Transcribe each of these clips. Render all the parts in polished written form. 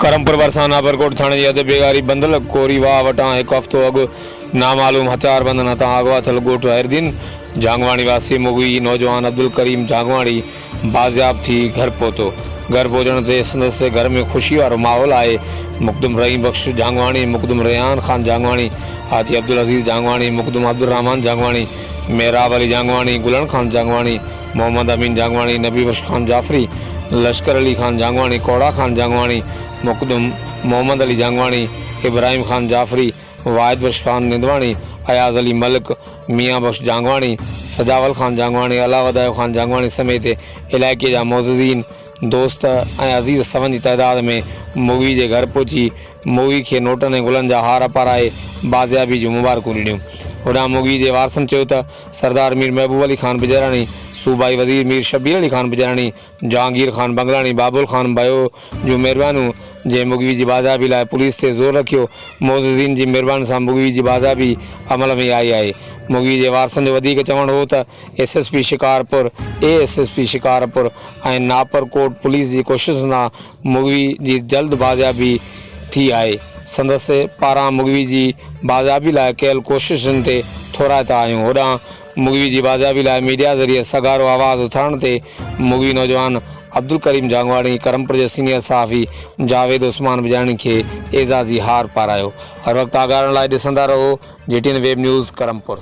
करमपुर बरसा नापरकोट थाने जी हद बेगारी बंदल कोरी वाह वटा एक हफ्तो अगु नामालूम हथियार बंदन हथा अगवा थल गोट हैरदीन जांगवाणी वासी मुगी नौजवान अब्दुल करीम जांगवाणी बाजियाब थी घर पहुतो। घर पहुंचण से संदस्य घर में खुशी वारो माहौल आए। मुकदम रहीम बख्श जांगवाणी, मुकदम रेहान खान जांगवाणी, हाथी अब्दुल अजीज जांगवाणी, मुकदम अब्दुल रहमान जांगवाणी, मेहराब अली जांगवाणी, गुलन खान जांगवाणी, मोहम्मद अमीन जांगवाणी, नबी बख्श खान जाफरी, लश्कर अली खान जांगवाणी, कोड़ा खान जांगवाणी, मुकदम मोहम्मद अली जांगवाणी, इब्राहिम खान जाफरी, वाहिद बख्श खान निंदवाणी, अयाज अली मलिक, मियाँ बख्श जांगवाणी, सजावल खान जांगवाणी, अलावदायो खान जांगवाणी समेत इलाइक़े जा मोज़ीज़ीन दोस्त अज़ीज़ सवन की तइदाद में मुगी के घर पहुंची मुगी के नोटन ऐं गुलन जा हार पाराए बाज़ियाबी जूं मुबारकूं ॾिनियूं। होॾां मुगी के वारसनि चयो त सरदार मीर महबूब अली खान बिजराणी, सूबाई वज़ीर मीर शबीर अली खान बिजराणी, जहांगीर खान बंगलाणी, बाबुल खान बयो जूं महिरबानियूं जे मुगी की बाज़ियाबी लाइ पुलिस ते ज़ोर रखियो। मोज़ीज़ीन जी महिरबानी सां मुगी की बाज़ियाबी अमल में आई आहे। मुगी के वारसनि जो वधीक चवणु हो त SSP शिकारपुर, ASSP शिकारपुर ऐं नापरकोट पुलिस की कोशिश सां मुगी की जल्द बाज़ियाबी थी आहे। संदसि पारां मुगी की बाज़ियाबी लाइ कयल कोशिशुनि ते थोराइता आहियूं। होॾां मुगी की बाज़ियाबी लाइ मीडिया ज़रिए सगारो आवाज़ उथारण ते मुगी नौजवान अब्दुल करीम जांगवाणी करमपुर के सीनियर सहाफ़ी जावेद उस्मान बिजाणी के एज़ाज़ी हार पारायो। हर वक्त आगारण लाइ ॾिसंदा रहो GTN वेब न्यूज़ करमपुर।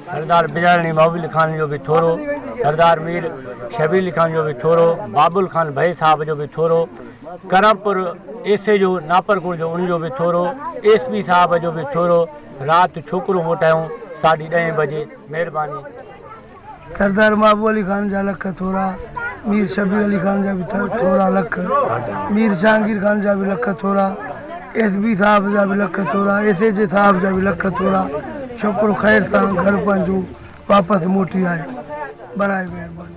सरदार बिजराणी महबूब खान जो भी थोरो, सरदार मीर शबीर खान जो भी थोरो, बाबुल खान भाई साहब जो भी थोरो, करमपुर एसे जो नापरकोट जो उन जो भी थोरो, SP साहब जो भी थोरो। रात छोकरो मोटायूं 10:30 बजे। मेहरबानी। सरदार महबूब अली खान जा लख थोरा, मीर शबीर अली खान जा भी थोरा लख, मीर जहांगीर खान जा भी लख थोरा, SP साहब जा भी लख थोरा, SAJ साहब जा भी लख थोरा। छोकरो खैर सां घर पंहिंजो वापसि मोटी आयो। बराए महिरबानी।